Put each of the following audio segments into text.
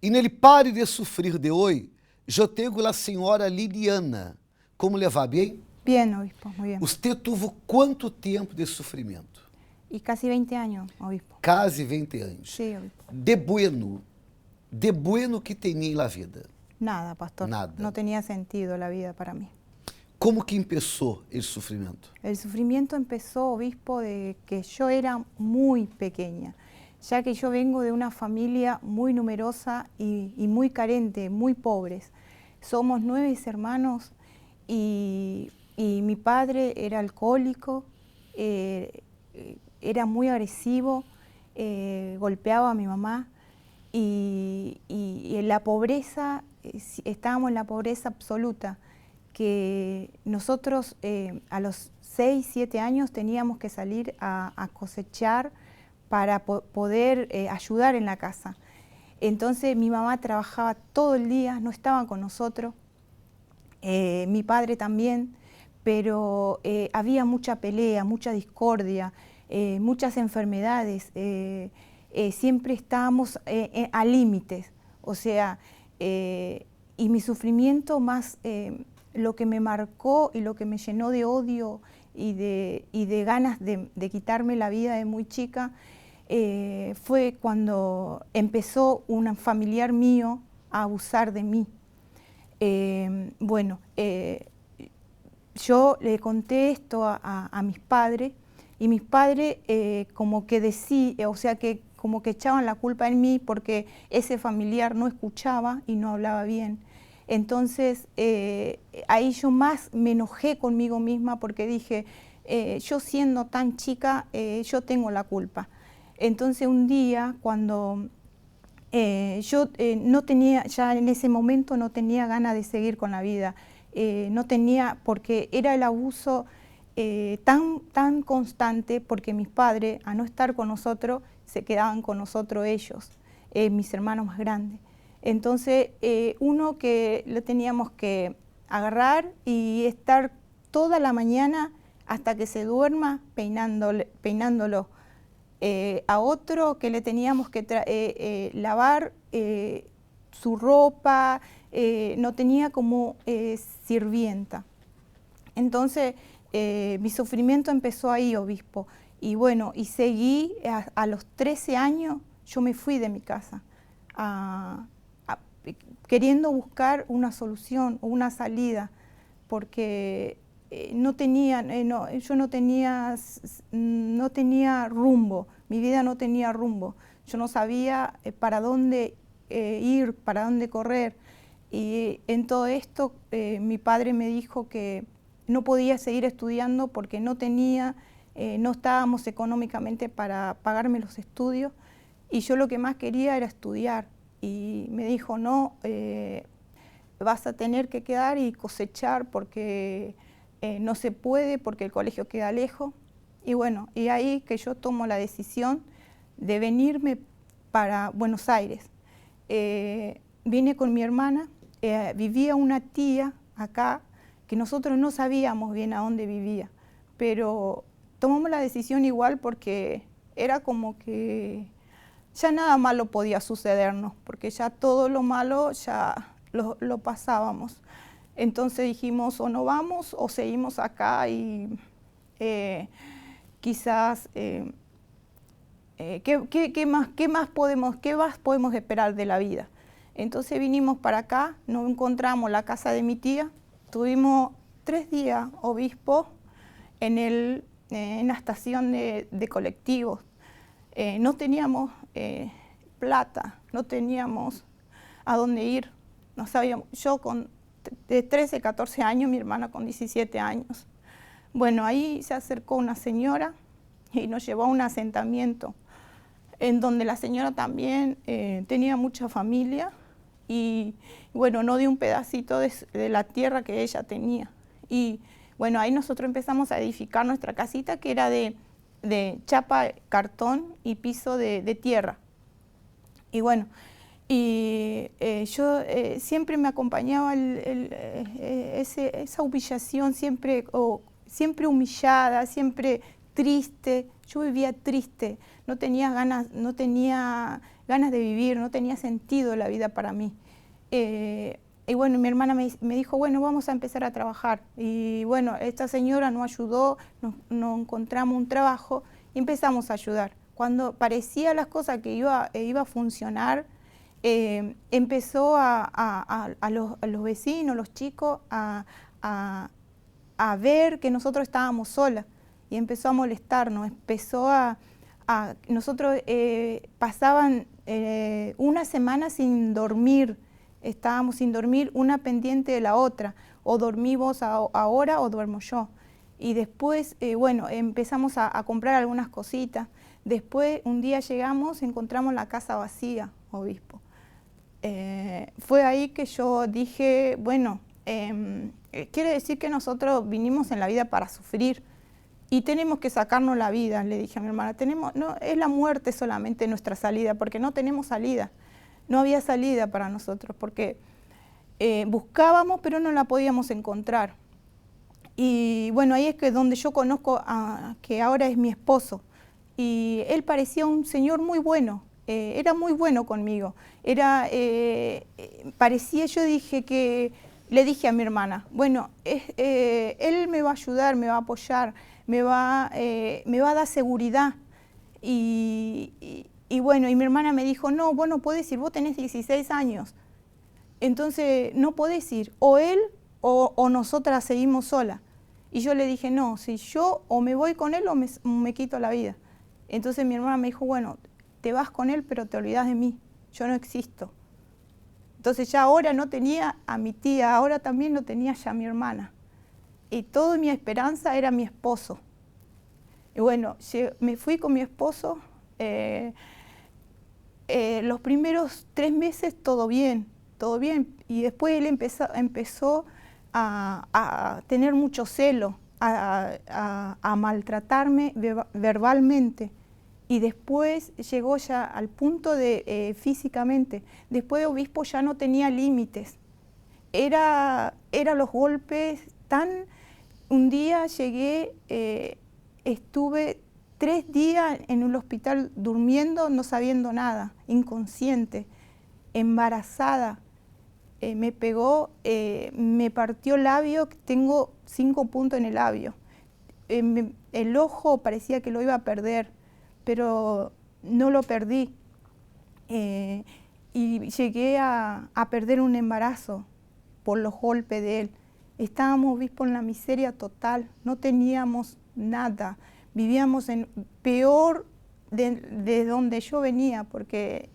E nele Pare de Sofrer de hoje, eu tenho a senhora Liliana. Como levar bem? Bien, obispo, muy bien. Você teve quanto tempo de sofrimento? Y casi 20 años, obispo. Quase 20 anos. Sí, obispo. De bueno que tenía na vida? Nada, pastor. Nada. No tenía sentido la vida para mí. Como que começou esse sofrimento? El sufrimiento empezó, obispo, de que yo era muy pequeña, ya que yo vengo de una familia muy numerosa y muy carente, muy pobres. Somos 9 hermanos y mi padre era alcohólico, era muy agresivo, golpeaba a mi mamá y en la pobreza, estábamos en la pobreza absoluta, que nosotros a los 6, 7 años teníamos que salir a cosechar para poder ayudar en la casa. Entonces mi mamá trabajaba todo el día, no estaba con nosotros, mi padre también, pero había mucha pelea, mucha discordia, muchas enfermedades, siempre estábamos a límites, o sea, y mi sufrimiento más, lo que me marcó y lo que me llenó de odio y de ganas de quitarme la vida de muy chica, fue cuando empezó un familiar mío a abusar de mí. Yo le conté esto a mis padres y mis padres como que o sea que como que echaban la culpa en mí porque ese familiar no escuchaba y no hablaba bien. Entonces ahí yo más me enojé conmigo misma porque dije, yo siendo tan chica, yo tengo la culpa. Entonces un día cuando yo no tenía, ya en ese momento no tenía ganas de seguir con la vida, no tenía, porque era el abuso tan constante, porque mis padres, a no estar con nosotros, se quedaban con nosotros ellos, mis hermanos más grandes. Entonces uno que lo teníamos que agarrar y estar toda la mañana hasta que se duerma peinándolo. A otro que le teníamos que lavar su ropa, no tenía como sirvienta. Entonces mi sufrimiento empezó ahí, obispo, y bueno, y seguí a los 13 años, yo me fui de mi casa, queriendo buscar una solución o una salida, porque yo no tenía rumbo, mi vida no tenía rumbo, yo no sabía para dónde ir, para dónde correr, y en todo esto mi padre me dijo que no podía seguir estudiando porque no estábamos económicamente para pagarme los estudios, y yo lo que más quería era estudiar, y me dijo, no, vas a tener que quedar y cosechar porque no se puede, porque el colegio queda lejos. Y bueno, y ahí que yo tomo la decisión de venirme para Buenos Aires. Vine con mi hermana, vivía una tía acá, que nosotros no sabíamos bien a dónde vivía, pero tomamos la decisión igual porque era como que ya nada malo podía sucedernos, porque ya todo lo malo ya lo pasábamos. Entonces dijimos, o no vamos o seguimos acá y quizás, ¿qué más podemos esperar de la vida? Entonces vinimos para acá, no encontramos la casa de mi tía, tuvimos 3 días, obispo, en la estación de colectivos. No teníamos plata, no teníamos a dónde ir, no sabíamos, yo de 13, 14 años, mi hermana con 17 años. Bueno, ahí se acercó una señora y nos llevó a un asentamiento en donde la señora también tenía mucha familia y bueno, nos dio un pedacito de la tierra que ella tenía. Y bueno, ahí nosotros empezamos a edificar nuestra casita, que era de chapa, cartón y piso de tierra. Y bueno, y yo siempre me acompañaba esa humillación, siempre humillada, siempre triste. Yo vivía triste, no tenía ganas, no tenía ganas de vivir, no tenía sentido la vida para mí. Y bueno, mi hermana me dijo, bueno, vamos a empezar a trabajar. Y bueno, esta señora nos ayudó, nos encontramos un trabajo y empezamos a ayudar. Cuando parecía las cosas que iba a funcionar, empezó a los vecinos, los chicos, a ver que nosotros estábamos solas y empezó a molestarnos, nosotros pasaban una semana sin dormir, estábamos sin dormir, una pendiente de la otra, o dormí vos ahora o duermo yo. Y después, bueno, empezamos a comprar algunas cositas. Después, un día llegamos, encontramos la casa vacía, obispo. Fue ahí que yo dije, bueno, quiere decir que nosotros vinimos en la vida para sufrir y tenemos que sacarnos la vida, le dije a mi hermana. No, es la muerte solamente nuestra salida, porque no tenemos salida. No había salida para nosotros, porque buscábamos, pero no la podíamos encontrar. Y bueno, ahí es que donde yo conozco que ahora es mi esposo. Y él parecía un señor muy bueno, era muy bueno conmigo. Parecía, yo le dije a mi hermana, bueno, él me va a ayudar, me va a apoyar, me va a dar seguridad. Y bueno, y mi hermana me dijo, no, vos no podés ir, vos tenés 16 años. Entonces no podés ir, o él o nosotras seguimos solas. Y yo le dije, no, si yo o me voy con él o me quito la vida. Entonces mi hermana me dijo, bueno, te vas con él, pero te olvidás de mí, yo no existo. Entonces ya ahora no tenía a mi tía, ahora también no tenía ya a mi hermana. Y toda mi esperanza era mi esposo. Y bueno, me fui con mi esposo, los primeros 3 meses todo bien. Y después él empezó a tener mucho celo, a maltratarme verbalmente. Y después llegó ya al punto de físicamente. Después obispo ya no tenía límites. Era los golpes tan... Un día llegué, estuve 3 días en un hospital durmiendo, no sabiendo nada, inconsciente, embarazada. Me pegó, me partió el labio, tengo 5 puntos en el labio. El ojo parecía que lo iba a perder, pero no lo perdí. Y llegué a perder un embarazo por los golpes de él. Estábamos, obispo, en la miseria total, no teníamos nada. Vivíamos peor de donde yo venía, porque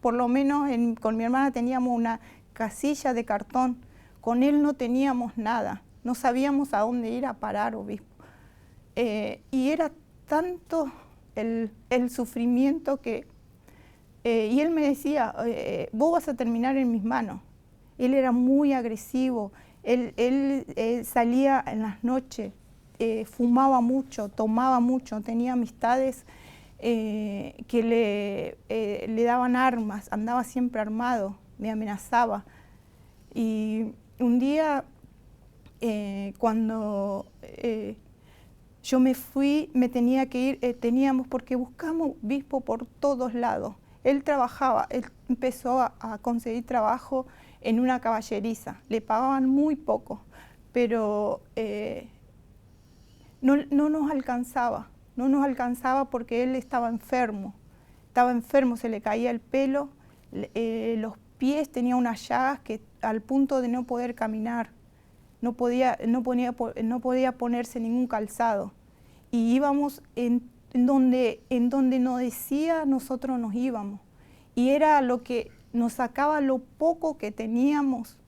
por lo menos con mi hermana teníamos una casilla de cartón. Con él no teníamos nada, no sabíamos a dónde ir a parar, obispo. Y era tanto el sufrimiento que... y él me decía, vos vas a terminar en mis manos. Él era muy agresivo, él salía en las noches, fumaba mucho, tomaba mucho, tenía amistades que le daban armas, andaba siempre armado, me amenazaba. Y un día, cuando yo me fui, me tenía que ir, porque buscamos obispo por todos lados. Él trabajaba, él empezó a conseguir trabajo en una caballeriza, le pagaban muy poco, pero no nos alcanzaba porque él estaba enfermo, se le caía el pelo, los pies, tenía unas llagas que al punto de no poder caminar, no podía ponerse ningún calzado. Y íbamos en donde nos decía, nosotros nos íbamos. Y era lo que nos sacaba lo poco que teníamos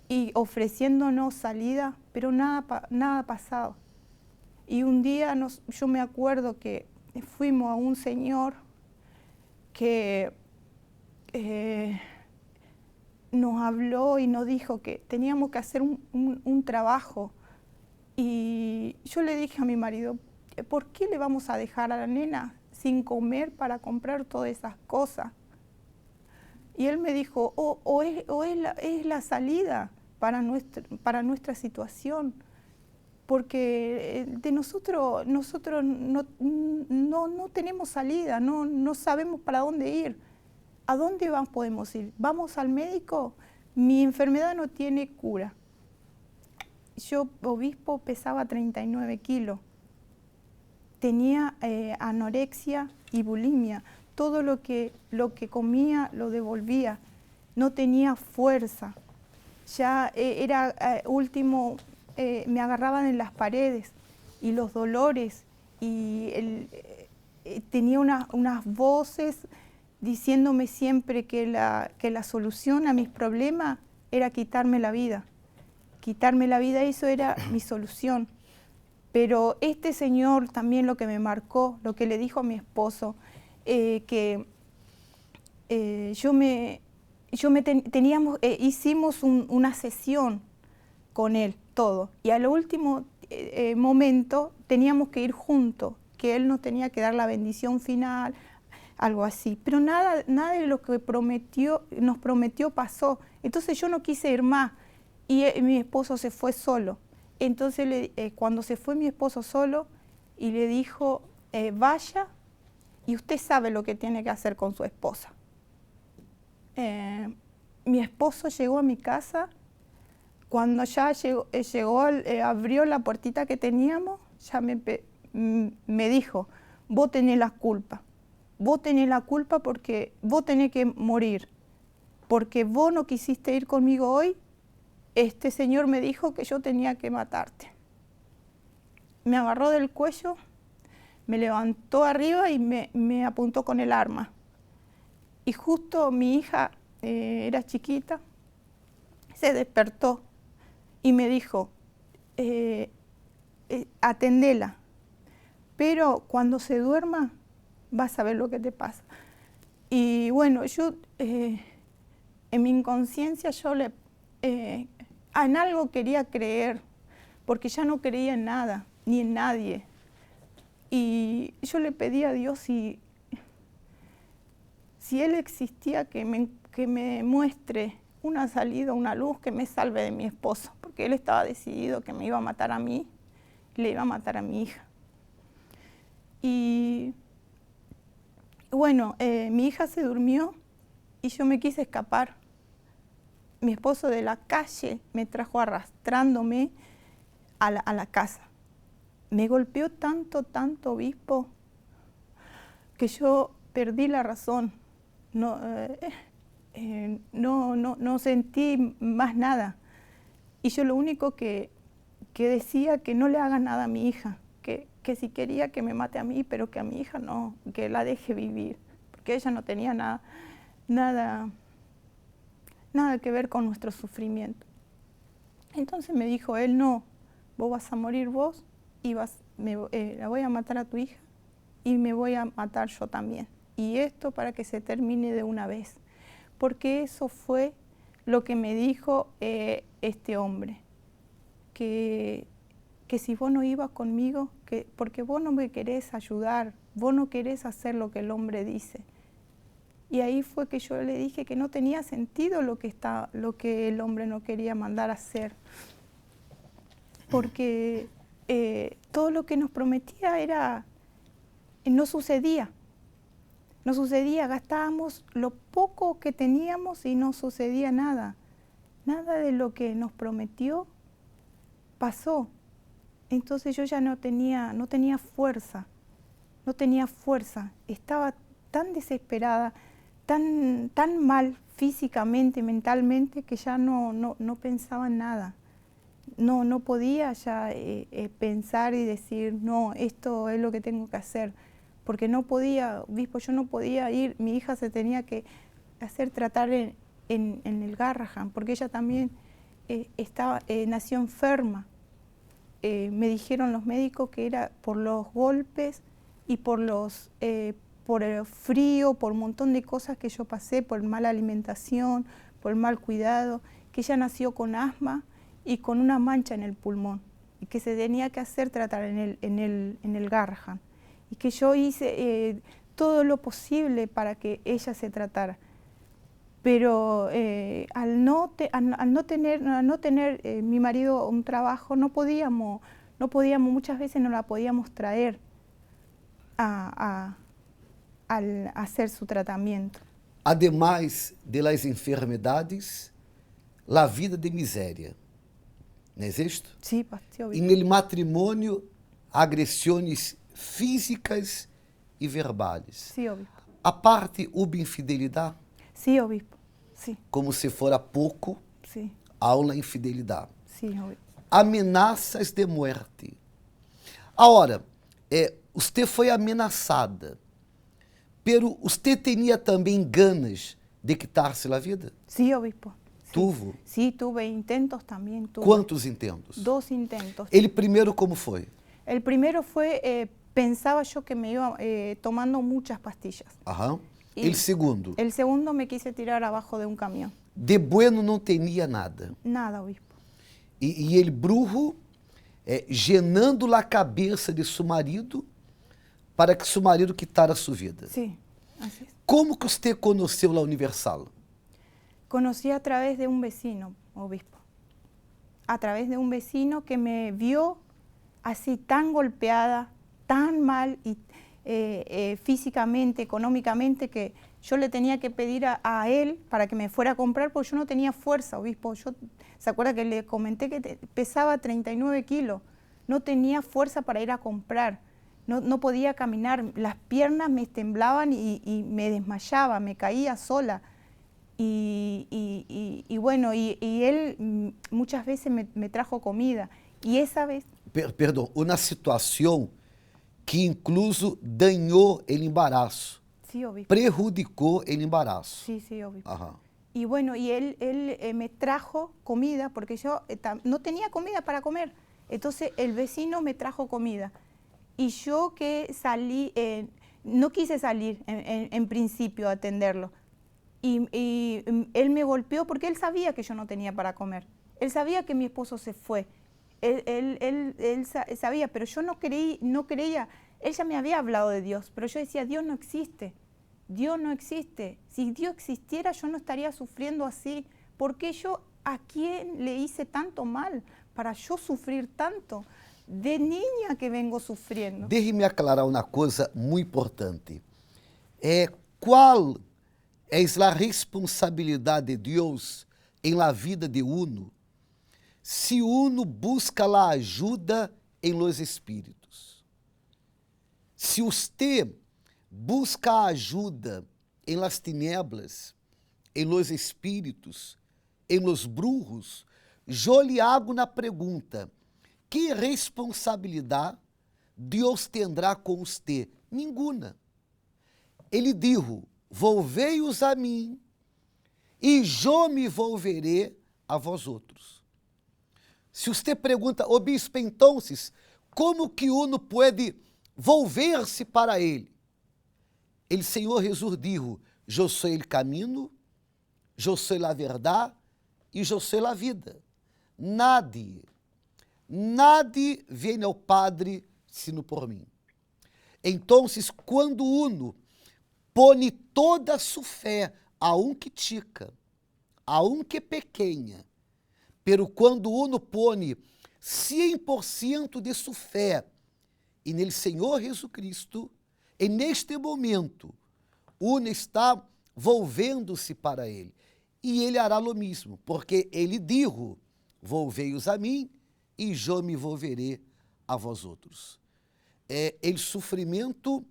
y ofreciéndonos salida, pero nada pasaba. Y un día yo me acuerdo que fuimos a un señor que nos habló y nos dijo que teníamos que hacer un trabajo. Y yo le dije a mi marido, ¿por qué le vamos a dejar a la nena sin comer para comprar todas esas cosas? Y él me dijo, es la salida para nuestra situación. porque de nosotros no tenemos salida, no sabemos para dónde ir. ¿A dónde podemos ir? ¿Vamos al médico? Mi enfermedad no tiene cura. Yo, obispo, pesaba 39 kilos. Tenía anorexia y bulimia. Todo lo que comía lo devolvía. No tenía fuerza. Ya me agarraban en las paredes y los dolores. Y tenía unas voces diciéndome siempre que la solución a mis problemas era quitarme la vida. Quitarme la vida, eso era mi solución. Pero este señor también lo que me marcó, lo que le dijo a mi esposo, hicimos una sesión con él, todo. Y al último momento teníamos que ir juntos, que él nos tenía que dar la bendición final, algo así. Pero nada de lo que nos prometió pasó. Entonces yo no quise ir más y mi esposo se fue solo. Entonces cuando se fue mi esposo solo y le dijo, vaya y usted sabe lo que tiene que hacer con su esposa. Mi esposo llegó a mi casa, cuando ya abrió la puertita que teníamos, ya me dijo, vos tenés la culpa. Vos tenés la culpa porque vos tenés que morir. Porque vos no quisiste ir conmigo hoy, este señor me dijo que yo tenía que matarte. Me agarró del cuello, me levantó arriba y me apuntó con el arma. Y justo mi hija era chiquita, se despertó y me dijo, atendela, pero cuando se duerma vas a ver lo que te pasa. Y bueno, yo en mi inconsciencia en algo quería creer, porque ya no creía en nada, ni en nadie. Y yo le pedí a Dios si Él existía, que me muestre una salida, una luz, que me salve de mi esposo, porque él estaba decidido que me iba a matar a mí, le iba a matar a mi hija. Y bueno, mi hija se durmió y yo me quise escapar. Mi esposo de la calle me trajo arrastrándome a la casa. Me golpeó tanto, obispo, que yo perdí la razón. No sentí más nada. Y yo lo único que decía, que no le haga nada a mi hija, que si quería que me mate a mí, pero que a mi hija no, que la deje vivir, porque ella no tenía nada que ver con nuestro sufrimiento. Entonces me dijo él, no, vos vas a morir vos y la voy a matar a tu hija y me voy a matar yo también. Y esto para que se termine de una vez. Porque eso fue lo que me dijo este hombre. Que si vos no ibas conmigo, porque vos no me querés ayudar, vos no querés hacer lo que el hombre dice. Y ahí fue que yo le dije que no tenía sentido lo que el hombre no quería mandar a hacer. Porque todo lo que nos prometía no sucedía. No sucedía, gastábamos lo poco que teníamos y no sucedía nada. Nada de lo que nos prometió pasó. Entonces yo ya no tenía fuerza. No tenía fuerza. Estaba tan desesperada, tan mal físicamente, mentalmente, que ya no pensaba en nada. No podía ya pensar y decir, no, esto es lo que tengo que hacer. Porque no podía, obispo, yo no podía ir, mi hija se tenía que tratar en el Garrahan, porque ella también nació enferma. Me dijeron los médicos que era por los golpes y por el frío, por un montón de cosas que yo pasé, por mala alimentación, por mal cuidado, que ella nació con asma y con una mancha en el pulmón, y que se tenía que tratar en el Garrahan. Y que yo hice todo lo posible para que ella se tratara. Pero al no tener mi marido un trabajo, no podíamos no podíamos, muchas veces no la podíamos traer al hacer su tratamiento. Ademais de las enfermedades, la vida de miséria. Não é isto? Sí, E obispo. nele matrimônio, agressões físicas e verbais. Sí, obispo. A parte houve infidelidade, Sí, obispo. Sí, como se fora pouco, sí, há uma infidelidade. sí, obispo. Ameaças de morte. Agora, você foi ameaçada, pero você tinha também ganas de quitar-se a vida? Sí, obispo. Sí. Tuvo. Sí, tuve intentos también. Tuve Quantos intentos? 2 intentos. Ele primeiro como foi? El primero fue, pensaba yo que me iba tomando muchas pastillas. Aham. E Ele segundo? El segundo me quise tirar abajo de un camión. De bueno não tinha nada. Nada, obispo. E ele brujo, genando a cabeça de seu marido para que seu marido quitara sua vida. Sí, así es. Como que você conheceu a Universal? Conocí a través de un vecino, obispo. A través de un vecino que me vio así tan golpeada, tan mal y físicamente, económicamente, que yo le tenía que pedir a él para que me fuera a comprar porque yo no tenía fuerza, obispo. ¿Se acuerda que le comenté que pesaba 39 kilos? No tenía fuerza para ir a comprar, no podía caminar, las piernas me temblaban y me desmayaba, me caía sola. Y bueno, y él muchas veces me trajo comida. Y esa vez... Perdão, uma situação que incluso dañou o embaraço, Sí, obispo. prejudicou o embaraço. Sí, sí, obispo. Aham. Y bueno, y él me trajo comida porque yo no tenía comida para comer. Entonces el vecino me trajo comida. Y yo que salí, no quise salir en principio a atenderlo. Y él me golpeó porque él sabía que yo no tenía para comer. Él sabía que mi esposo se fue. Él sabía, pero yo no creía. Él ya me había hablado de Dios, pero yo decía, Dios no existe. Dios no existe. Si Dios existiera, yo no estaría sufriendo así. ¿Por qué yo a quién le hice tanto mal para yo sufrir tanto? De niña que vengo sufriendo. Deixe-me aclarar uma coisa muito importante. Qual é a responsabilidade de Deus em la vida de uno, se uno busca a ajuda em los espíritos? Se você busca a ajuda em las tinieblas, em los espíritos, em los brujos, eu lhe hago na pergunta: que responsabilidade Deus tendrá com você? Nenhuma. Ele disse: volvei-os a mim, e eu me volverei a vós outros. Se você pergunta, ô bispo, então, como que uno pode volver-se para ele? El Senhor Jesus disse: eu sou o caminho, eu sou a verdade e eu sou a vida. Nadie vem ao Padre sino por mim. Então, quando uno põe toda a sua fé a que chica, a que pequena, pero quando uno põe 100% de sua fé e nele Senhor Jesus Cristo, e neste momento, uno está volvendo-se para Ele. E Ele hará o mesmo, porque Ele disse: volvei-os a mim, e eu me volverei a vós outros. O sofrimento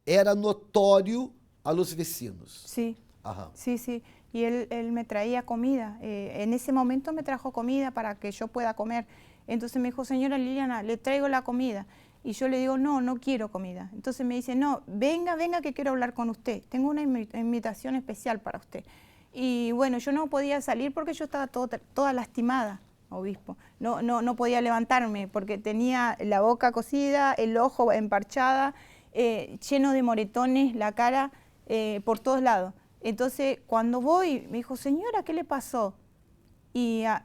era notório a los vecinos. Sí, Ajá. sí, sí. Y él me traía comida. En ese momento me trajo comida para que yo pueda comer. Entonces me dijo, señora Liliana, le traigo la comida. Y yo le digo, no quiero comida. Entonces me dice, no, venga que quiero hablar con usted. Tengo una invitación especial para usted. Y bueno, yo no podía salir porque yo estaba toda lastimada, obispo. No podía levantarme porque tenía la boca cosida, el ojo emparchada, lleno de moretones, la cara por todos lados. Entonces, cuando voy, me dijo, señora, ¿qué le pasó? Y ya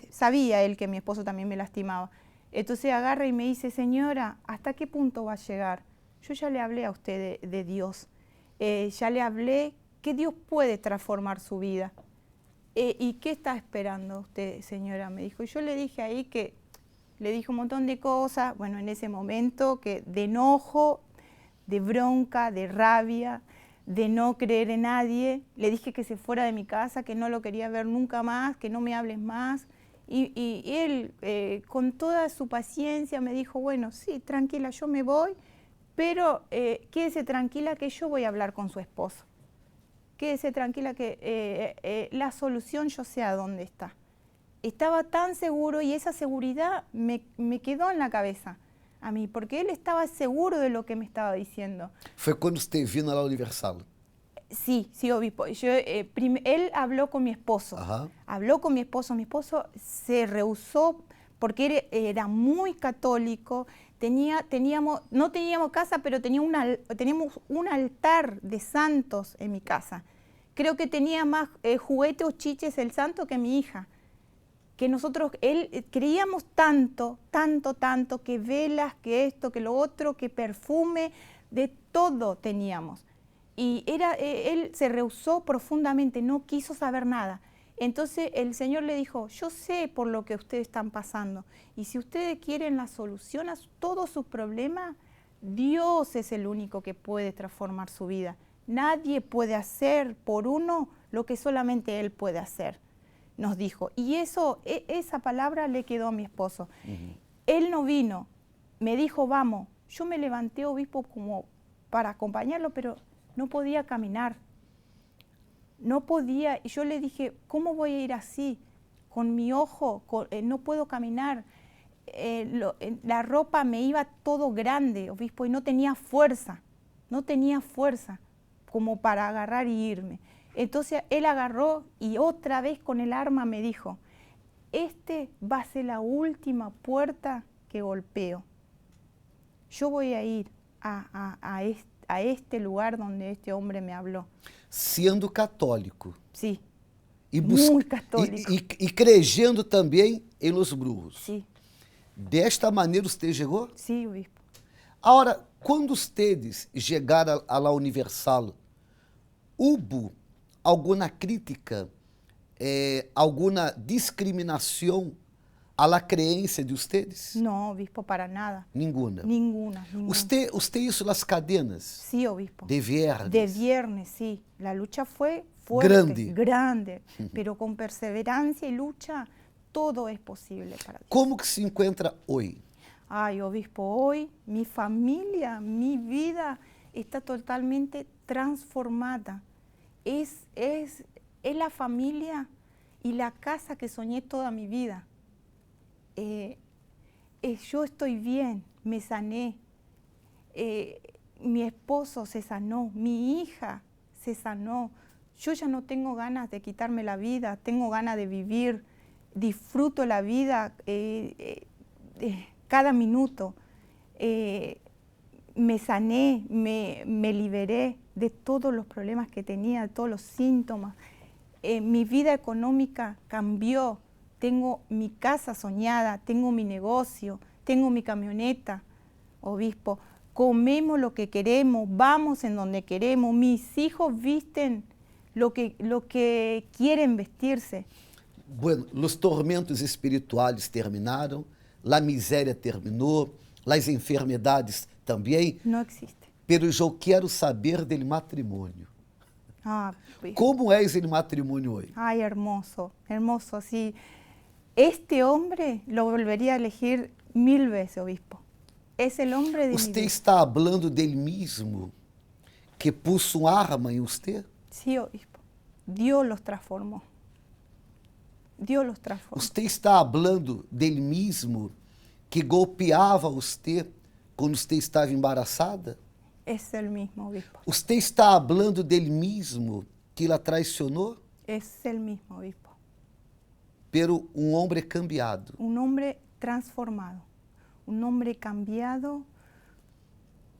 sabía él que mi esposo también me lastimaba. Entonces agarra y me dice, señora, ¿hasta qué punto va a llegar? Yo ya le hablé a usted de Dios. Ya le hablé que Dios puede transformar su vida. ¿Y qué está esperando usted, señora? Me dijo. Y yo le dije ahí que le dije un montón de cosas, bueno, en ese momento que de enojo, de bronca, de rabia, de no creer en nadie, le dije que se fuera de mi casa, que no lo quería ver nunca más, que no me hables más. Y él, con toda su paciencia, me dijo, bueno, sí, tranquila, yo me voy, pero quédese tranquila que yo voy a hablar con su esposo. Quédese tranquila que la solución yo sé a dónde está. Estaba tan seguro y esa seguridad me quedó en la cabeza a mí, porque él estaba seguro de lo que me estaba diciendo. Foi quando você vino à Universal. Sí, sí, obispo. Él habló con mi esposo. Ajá. Habló con mi esposo se rehusó porque era muy católico. No teníamos casa, pero teníamos un altar de santos en mi casa. Creo que tenía más juguetes o chiches el santo que mi hija. Que nosotros, creíamos tanto, que velas, que esto, que lo otro, que perfume, de todo teníamos. Y él se rehusó profundamente, no quiso saber nada. Entonces el Señor le dijo, yo sé por lo que ustedes están pasando, y si ustedes quieren la solución a todos sus problemas, Dios es el único que puede transformar su vida. Nadie puede hacer por uno lo que solamente Él puede hacer, nos dijo. Y esa palabra le quedó a mi esposo. Él no vino, me dijo, vamos. Yo me levanté, obispo, como para acompañarlo, pero no podía caminar. No podía. Y yo le dije, ¿cómo voy a ir así? Con mi ojo, no puedo caminar. La ropa me iba todo grande, obispo, y no tenía fuerza. No tenía fuerza como para agarrar y irme. Entonces él agarró y otra vez con el arma me dijo, va a ser la última puerta que golpeo. Yo voy a ir a este lugar donde este hombre me habló. Sendo católico. Sí, E muy católico. E creyendo também em Los Brujos. Sí, Desta maneira você chegou? sí, obispo. Agora, quando ustedes chegaram à la Universal, houve alguma crítica, alguma discriminação a la creencia de ustedes? No, obispo, para nada. Ninguna. Ninguna. Usted hizo las cadenas Sí, obispo. de viernes. De viernes, sí. La lucha fue fuerte, grande, pero con perseverancia y lucha todo es posible para Dios. Como que se encuentra hoy? Ay, obispo, hoy mi familia, mi vida está totalmente transformada. Es la familia y la casa que soñé toda mi vida. Yo estoy bien, me sané. Mi esposo se sanó, mi hija se sanó. Yo ya no tengo ganas de quitarme la vida, tengo ganas de vivir, disfruto la vida cada minuto. Me sané, me liberé de todos los problemas que tenía, de todos los síntomas. Mi vida económica cambió, tengo mi casa soñada, tengo mi negocio, tengo mi camioneta, obispo. Comemos lo que queremos, vamos en donde queremos, mis hijos visten lo que quieren vestirse. Bueno, los tormentos espirituales terminaram, la miséria terminou, las enfermedades também. No existe. Pero eu quero saber del matrimônio. Ah, Como é esse matrimônio hoje? Ay, hermoso, hermoso, sí. Este hombre lo volvería a elegir 1000 veces, obispo. Es el hombre de mi Você vida. está falando dele mesmo que puso arma em você? Sí, obispo. Dios los transformó. Dios los transformó. Você está falando dele mesmo que golpeava você quando você estava embaraçada? Es el mismo, obispo. Você está falando dele mesmo que la traicionou? Es el mismo, obispo. Pero homem cambiado. Un hombre transformado. Un hombre cambiado,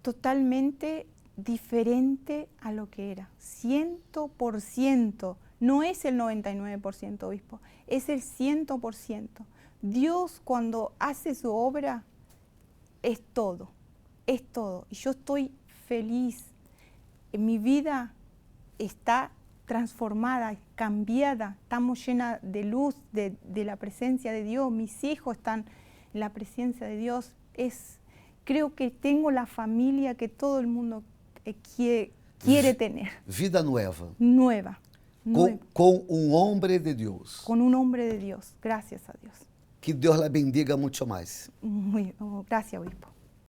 totalmente diferente a lo que era. 100%. No es el 99%, obispo. Es el 100%. Dios, cuando hace su obra, es todo. Es todo. Y yo estoy feliz. Mi vida está transformada, cambiada. Estamos llenas de luz, de la presencia de Dios. Mis hijos están en la presencia de Dios, creo que tengo la familia que todo el mundo quiere tener. Vida nueva. Nueva. Com um homem de Deus. Con un hombre de Dios. Gracias a Dios. Que Deus la bendiga muito mais. Gracias, obispo.